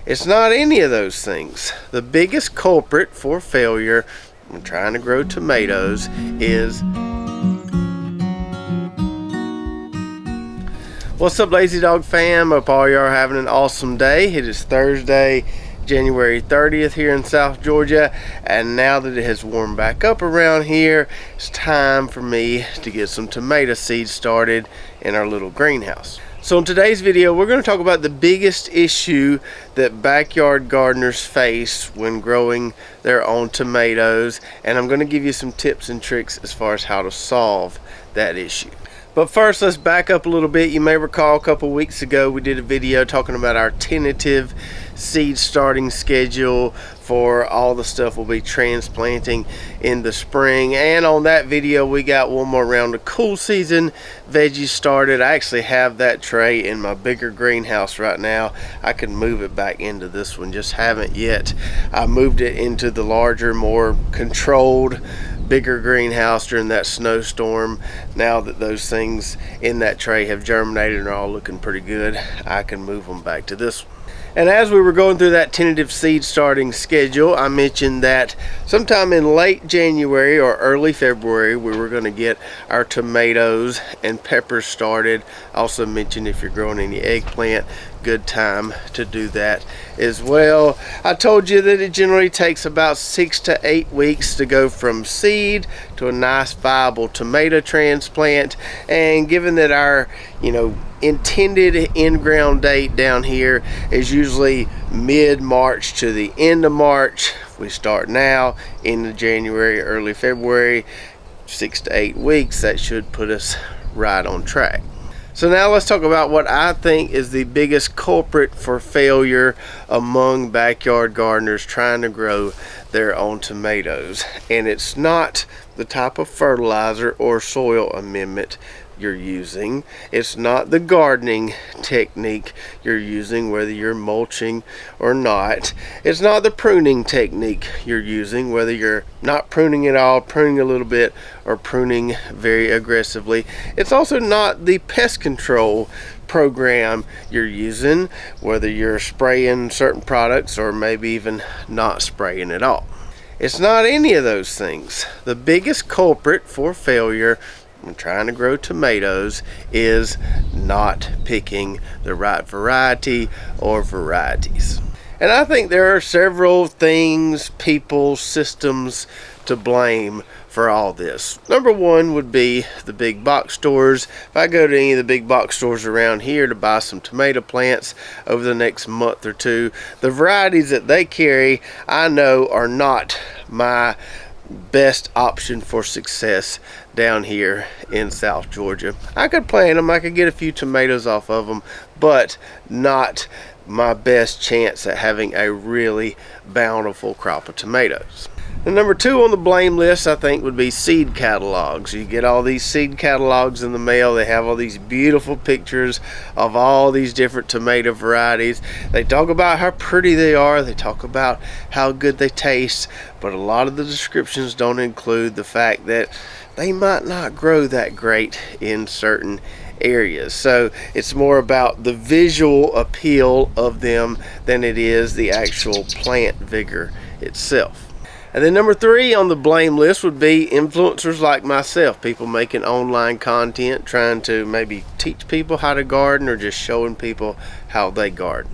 It's not any of those things. The biggest culprit for failure when trying to grow tomatoes is... What's up, Lazy Dog fam? Hope all you are having an awesome day. It is Thursday, January 30th here in South Georgia, and now that it has warmed back up around here, it's time for me to get some tomato seeds started in our little greenhouse. So in today's video, we're going to talk about the biggest issue that backyard gardeners face when growing their own tomatoes, and I'm going to give you some tips and tricks as far as how to solve that issue. But first, let's back up a little bit. You may recall a couple weeks ago we did a video talking about our tentative seed starting schedule for all the stuff we'll be transplanting in the spring, and on that video we got one more round of cool season veggies started. I actually have that tray in my bigger greenhouse right now. I can move it back into this one, just haven't yet. I moved it into the larger, more controlled, bigger greenhouse during that snowstorm. Now that those things in that tray have germinated and are all looking pretty good, I can move them back to this one. And as we were going through that tentative seed starting schedule, I mentioned that sometime in late January or early February we were going to get our tomatoes and peppers started. I also mentioned if you're growing any eggplant, good time to do that as well. I told you that it generally takes about 6 to 8 weeks to go from seed to a nice viable tomato transplant, and given that our intended in-ground date down here is usually mid-March to the end of March, if we start now into January, early February, 6 to 8 weeks, that should put us right on track. So now let's talk about what I think is the biggest culprit for failure among backyard gardeners trying to grow their own tomatoes. And it's not the type of fertilizer or soil amendment you're using. It's not the gardening technique you're using, whether you're mulching or not. It's not the pruning technique you're using, whether you're not pruning at all, pruning a little bit, or pruning very aggressively. It's also not the pest control program you're using, whether you're spraying certain products or maybe even not spraying at all. It's not any of those things. The biggest culprit for failure when trying to grow tomatoes is not picking the right variety or varieties. And I think there are several things, people, systems to blame for all this. Number one would be the big box stores. If I go to any of the big box stores around here to buy some tomato plants over the next month or two, the varieties that they carry I know are not my best option for success down here in South Georgia. I could plant them, I could get a few tomatoes off of them, but not my best chance at having a really bountiful crop of tomatoes. And number two on the blame list, I think, would be seed catalogs. You get all these seed catalogs in the mail. They have all these beautiful pictures of all these different tomato varieties. They talk about how pretty they are. They talk about how good they taste. But a lot of the descriptions don't include the fact that they might not grow that great in certain areas. So it's more about the visual appeal of them than it is the actual plant vigor itself. And then number three on the blame list would be influencers like myself, people making online content, trying to maybe teach people how to garden or just showing people how they garden.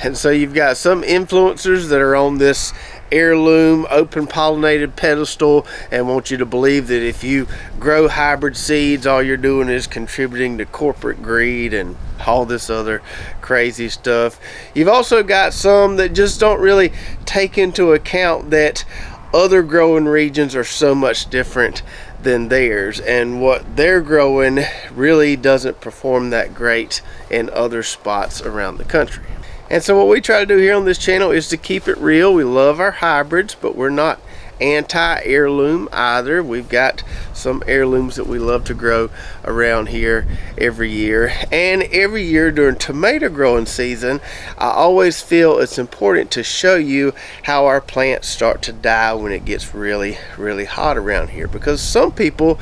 And so you've got some influencers that are on this heirloom open pollinated pedestal and want you to believe that if you grow hybrid seeds, all you're doing is contributing to corporate greed and all this other crazy stuff. You've also got some that just don't really take into account that other growing regions are so much different than theirs, and what they're growing really doesn't perform that great in other spots around the country. And so what we try to do here on this channel is to keep it real. We love our hybrids, but we're not anti-heirloom either. We've got some heirlooms that we love to grow around here every year. And every year during tomato growing season, I always feel it's important to show you how our plants start to die when it gets really, really hot around here, because some people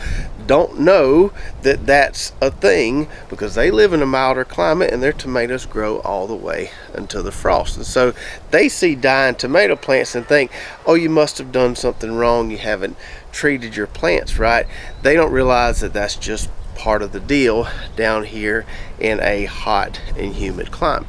don't know that that's a thing because they live in a milder climate and their tomatoes grow all the way until the frost. And so they see dying tomato plants and think, oh, you must have done something wrong, you haven't treated your plants right. They don't realize that that's just part of the deal down here in a hot and humid climate.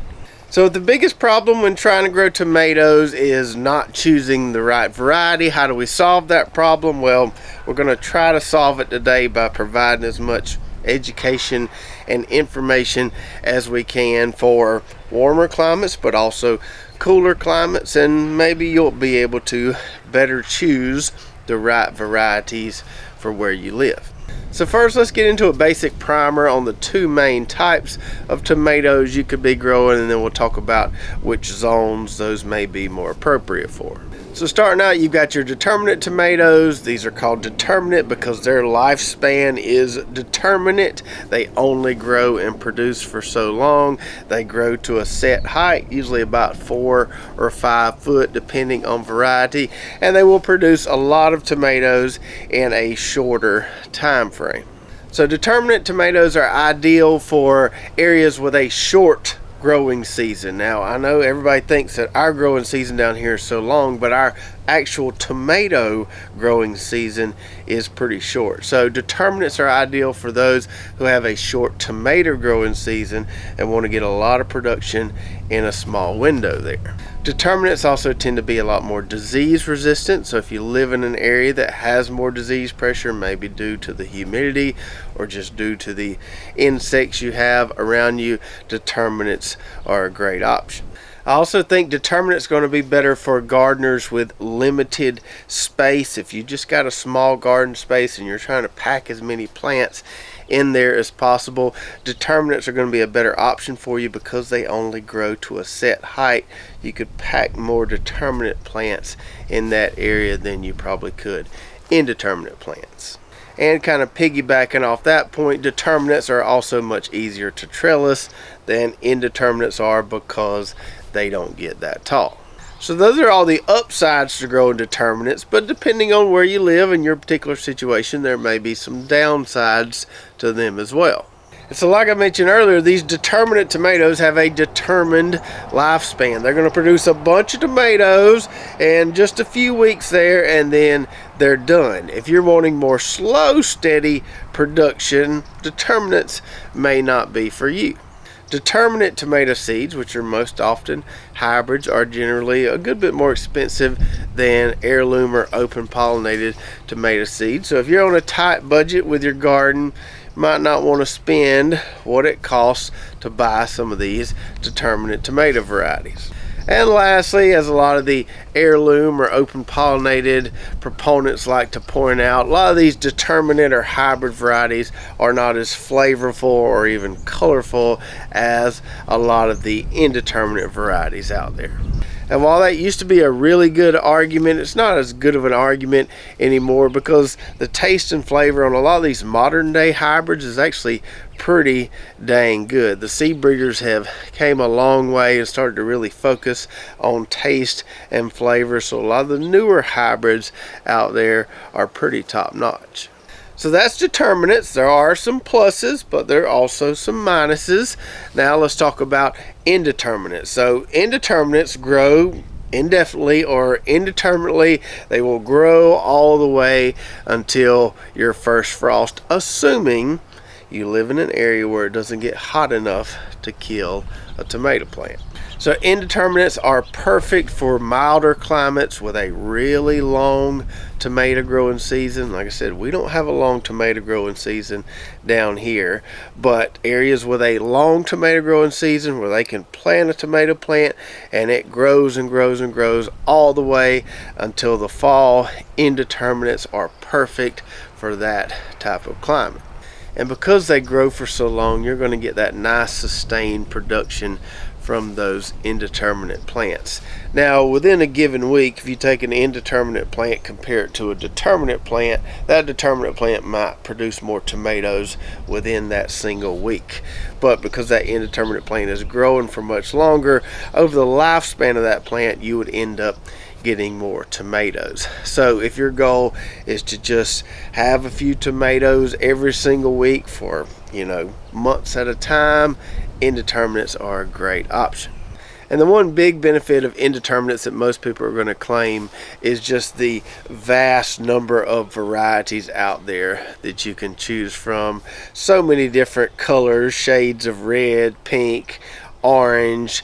So the biggest problem when trying to grow tomatoes is not choosing the right variety. How do we solve that problem? Well, we're going to try to solve it today by providing as much education and information as we can for warmer climates, but also cooler climates, and maybe you'll be able to better choose the right varieties for where you live. So first, let's get into a basic primer on the two main types of tomatoes you could be growing, and then we'll talk about which zones those may be more appropriate for. So starting out, you've got your determinate tomatoes. These are called determinate because their lifespan is determinate. They only grow and produce for so long. They grow to a set height, usually about 4 or 5 foot, depending on variety, and they will produce a lot of tomatoes in a shorter time frame. So determinate tomatoes are ideal for areas with a short growing season. Now, I know everybody thinks that our growing season down here is so long, but our actual tomato growing season is pretty short. So determinates are ideal for those who have a short tomato growing season and want to get a lot of production in a small window there. Determinates also tend to be a lot more disease resistant. So if you live in an area that has more disease pressure, maybe due to the humidity or just due to the insects you have around you, determinates are a great option. I also think determinate's going to be better for gardeners with limited space. If you just got a small garden space and you're trying to pack as many plants in there as possible, determinates are going to be a better option for you because they only grow to a set height. You could pack more determinate plants in that area than you probably could indeterminate plants. And kind of piggybacking off that point, determinates are also much easier to trellis than indeterminates are because they don't get that tall. So those are all the upsides to growing determinates, but depending on where you live in your particular situation, there may be some downsides to them as well. And so like I mentioned earlier, these determinate tomatoes have a determined lifespan. They're going to produce a bunch of tomatoes in just a few weeks there, and then they're done. If you're wanting more slow, steady production, determinates may not be for you. Determinate tomato seeds, which are most often hybrids, are generally a good bit more expensive than heirloom or open pollinated tomato seeds. So if you're on a tight budget with your garden, you might not want to spend what it costs to buy some of these determinate tomato varieties. And lastly, as a lot of the heirloom or open pollinated proponents like to point out, a lot of these determinate or hybrid varieties are not as flavorful or even colorful as a lot of the indeterminate varieties out there. And while that used to be a really good argument, it's not as good of an argument anymore because the taste and flavor on a lot of these modern day hybrids is actually pretty dang good. The seed breeders have came a long way and started to really focus on taste and flavor. So a lot of the newer hybrids out there are pretty top notch. So that's determinates. There are some pluses, but there are also some minuses. Now let's talk about indeterminates. So indeterminates grow indefinitely or indeterminately. They will grow all the way until your first frost, assuming you live in an area where it doesn't get hot enough to kill a tomato plant. So indeterminates are perfect for milder climates with a really long tomato growing season. Like I said, we don't have a long tomato growing season down here, but areas with a long tomato growing season where they can plant a tomato plant and it grows and grows and grows all the way until the fall, indeterminates are perfect for that type of climate. And because they grow for so long, you're going to get that nice sustained production from those indeterminate plants. Now, within a given week, if you take an indeterminate plant, compare it to a determinate plant, that determinate plant might produce more tomatoes within that single week. But because that indeterminate plant is growing for much longer, over the lifespan of that plant, you would end up getting more tomatoes. So if your goal is to just have a few tomatoes every single week for, months at a time, Indeterminates are a great option. And the one big benefit of Indeterminates that most people are going to claim is just the vast number of varieties out there that you can choose from. So many different colors, shades of red, pink, orange,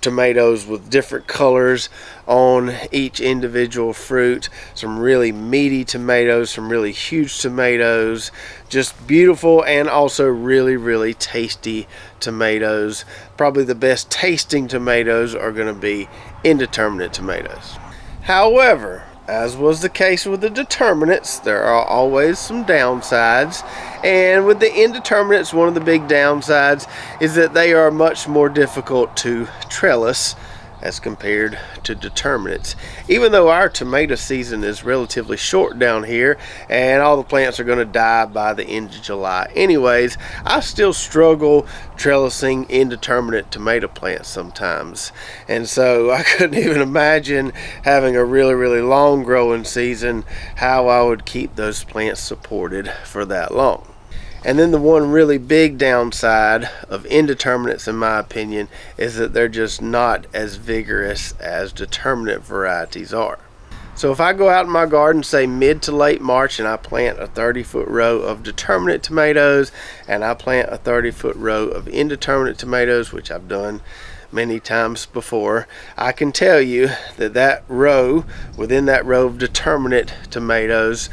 tomatoes with different colors on each individual fruit, some really meaty tomatoes, some really huge tomatoes, just beautiful and also really tasty tomatoes. Probably the best tasting tomatoes are going to be Indeterminate tomatoes. However, as was the case with the Determinates, there are always some downsides. And with the Indeterminates, one of the big downsides is that they are much more difficult to trellis as compared to Determinates. Even though our tomato season is relatively short down here and all the plants are going to die by the end of July anyways, I still struggle trellising Indeterminate tomato plants sometimes. And so I couldn't even imagine having a really long growing season, how I would keep those plants supported for that long. And then the one really big downside of Indeterminates, in my opinion, is that they're just not as vigorous as Determinate varieties are. So if I go out in my garden, say mid to late March, and I plant a 30-foot row of Determinate tomatoes, and I plant a 30-foot row of Indeterminate tomatoes, which I've done many times before, I can tell you that row, within that row of Determinate tomatoes,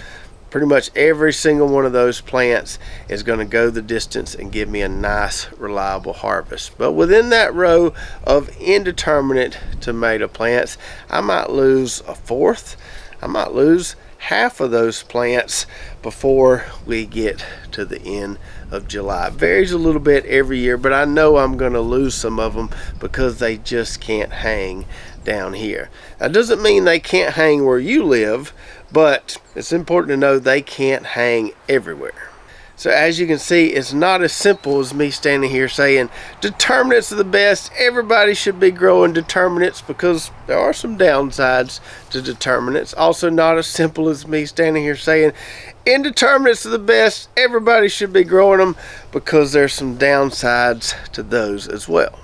pretty much every single one of those plants is going to go the distance and give me a nice reliable harvest. But within that row of Indeterminate tomato plants, I might lose a fourth, I might lose half of those plants before we get to the end of July. It varies a little bit every year, but I know I'm going to lose some of them because they just can't hang down here. That doesn't mean they can't hang where you live, but it's important to know they can't hang everywhere. So as you can see, it's not as simple as me standing here saying Determinates are the best, everybody should be growing Determinates, because there are some downsides to Determinates. Also not as simple as me standing here saying Indeterminates are the best, everybody should be growing them, because there's some downsides to those as well.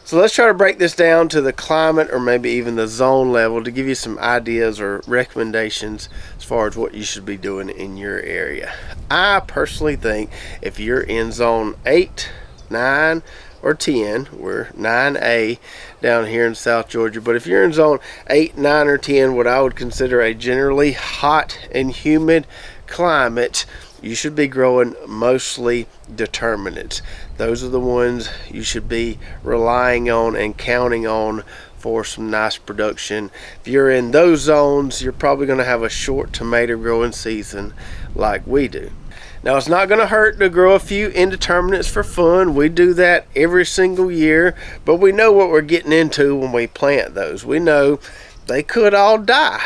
So let's try to break this down to the climate or maybe even the zone level to give you some ideas or recommendations as far as what you should be doing in your area. I personally think if you're in zone 8, 9, or 10, we're 9A down here in South Georgia, but if you're in zone 8, 9, or 10, what I would consider a generally hot and humid climate, you should be growing mostly Determinates. Those are the ones you should be relying on and counting on for some nice production. If you're in those zones, you're probably going to have a short tomato growing season like we do. Now, it's not going to hurt to grow a few Indeterminates for fun. We do that every single year, but we know what we're getting into when we plant those. We know they could all die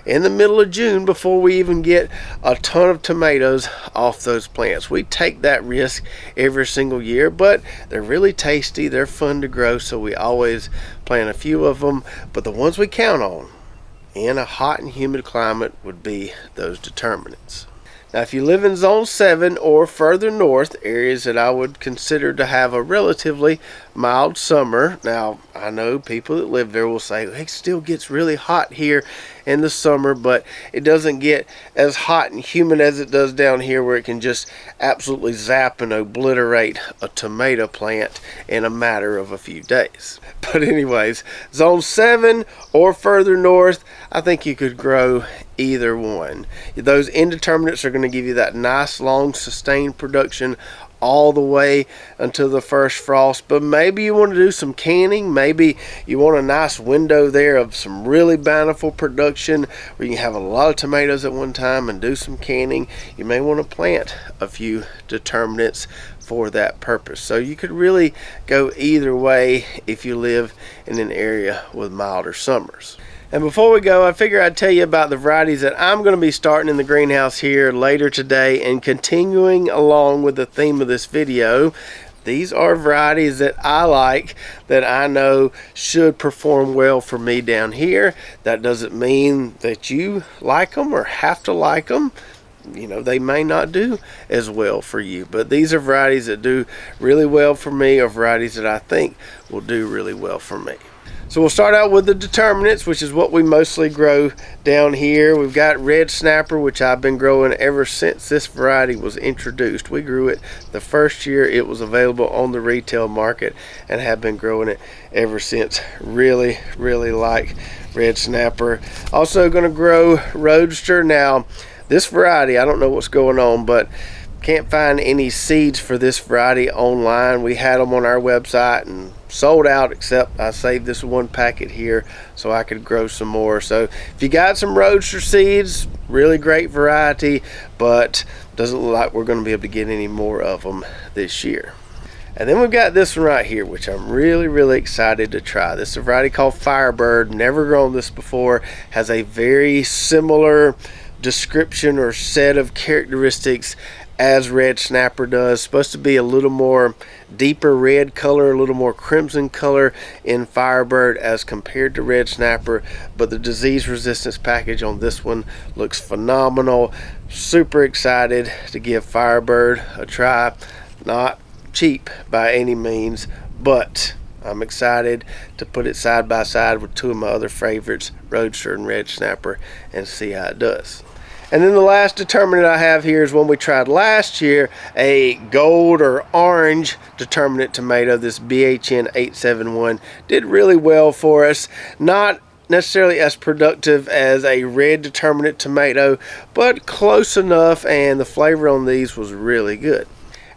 in the middle of June before we even get a ton of tomatoes off those plants. We take that risk every single year, but they're really tasty, they're fun to grow, so we always plant a few of them. But the ones we count on in a hot and humid climate would be those Determinates. Now, if you live in zone 7 or further north, areas that I would consider to have a relatively mild summer. Now, I know people that live there will say, it still gets really hot here in the summer, but it doesn't get as hot and humid as it does down here, where it can just absolutely zap and obliterate a tomato plant in a matter of a few days. But anyways, zone 7 or further north, I think you could grow either one. Those Indeterminates are going to give you that nice long sustained production all the way until the first frost. But maybe you want to do some canning, maybe you want a nice window there of some really bountiful production where you can have a lot of tomatoes at one time and do some canning. You may want to plant a few Determinates for that purpose. So you could really go either way if you live in an area with milder summers. And before we go, I figure I'd tell you about the varieties that I'm going to be starting in the greenhouse here later today, and continuing along with the theme of this video. These are varieties that I like, that I know should perform well for me down here. That doesn't mean that you like them or have to like them. You know, they may not do as well for you, but these are varieties that do really well for me, or varieties that I think will do really well for me. So we'll start out with the Determinates, which is what we mostly grow down here. We've got Red Snapper, which I've been growing ever since this variety was introduced. We grew it the first year it was available on the retail market and have been growing it ever since. Really like Red Snapper. Also going to grow Roadster. Now, this variety, I don't know what's going on, but can't find any seeds for this variety online. We had them on our website and sold out, except I saved this one packet here so I could grow some more. So if you got some Roadster seeds, really great variety, but doesn't look like we're going to be able to get any more of them this year. And then we've got this one right here, which I'm really excited to try. This is a variety called Firebird. Never grown this before. Has a very similar description or set of characteristics as Red Snapper does. Supposed to be a little more deeper red color, a little more crimson color in Firebird as compared to Red Snapper, but the disease resistance package on this one looks phenomenal. Super excited to give Firebird a try. Not cheap by any means, but I'm excited to put it side by side with two of my other favorites, Roadster and Red Snapper, and see how it does. And then the last Determinate I have here is one we tried last year, a gold or orange Determinate tomato. This BHN 871 did really well for us. Not necessarily as productive as a red Determinate tomato, but close enough, and the flavor on these was really good.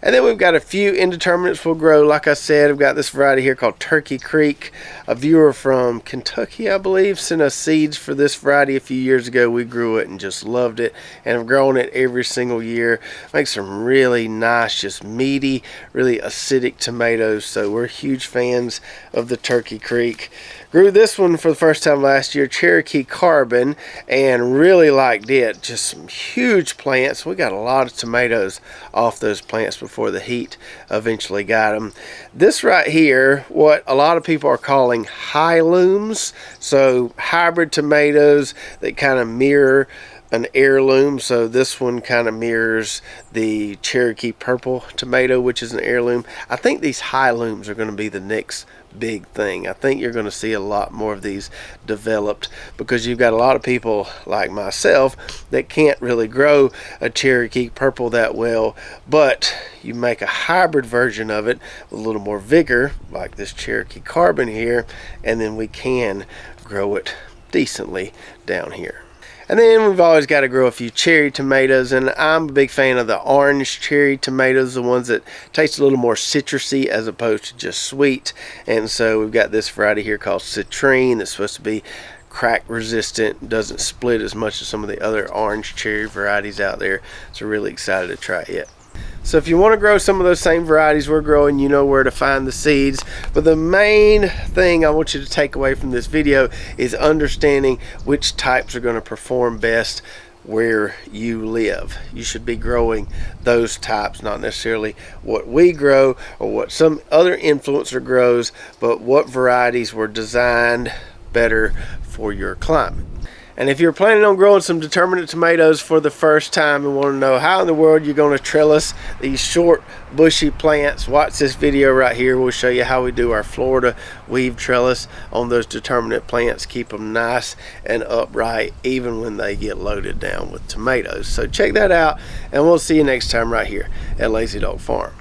And then we've got a few Indeterminates we'll grow. Like I said, I've got this variety here called Turkey Creek. A viewer from Kentucky, I believe, sent us seeds for this variety a few years ago. We grew it and just loved it, and have grown it every single year. Makes some really nice, just meaty, really acidic tomatoes. So we're huge fans of the Turkey Creek. Grew this one for the first time last year, Cherokee Carbon, and really liked it. Just some huge plants. We got a lot of tomatoes off those plants before the heat eventually got them. This right here, what a lot of people are calling high looms, so hybrid tomatoes that kind of mirror an heirloom. So this one kind of mirrors the Cherokee Purple tomato, which is an heirloom. I think these high looms are going to be the next big thing. I think you're going to see a lot more of these developed, because you've got a lot of people like myself that can't really grow a Cherokee Purple that well, but you make a hybrid version of it with a little more vigor, like this Cherokee Carbon here, and then we can grow it decently down here. And then we've always got to grow a few cherry tomatoes, and I'm a big fan of the orange cherry tomatoes, the ones that taste a little more citrusy as opposed to just sweet. And so we've got this variety here called Citrine that's supposed to be crack resistant, doesn't split as much as some of the other orange cherry varieties out there. So really excited to try it. So if you want to grow some of those same varieties we're growing, you know where to find the seeds. But the main thing I want you to take away from this video is understanding which types are going to perform best where you live. You should be growing those types, not necessarily what we grow or what some other influencer grows, but what varieties were designed better for your climate. And if you're planning on growing some Determinate tomatoes for the first time and want to know how in the world you're going to trellis these short bushy plants, watch this video right here. We'll show you how we do our Florida weave trellis on those Determinate plants. Keep them nice and upright even when they get loaded down with tomatoes. So check that out, and we'll see you next time right here at Lazy Dog Farm.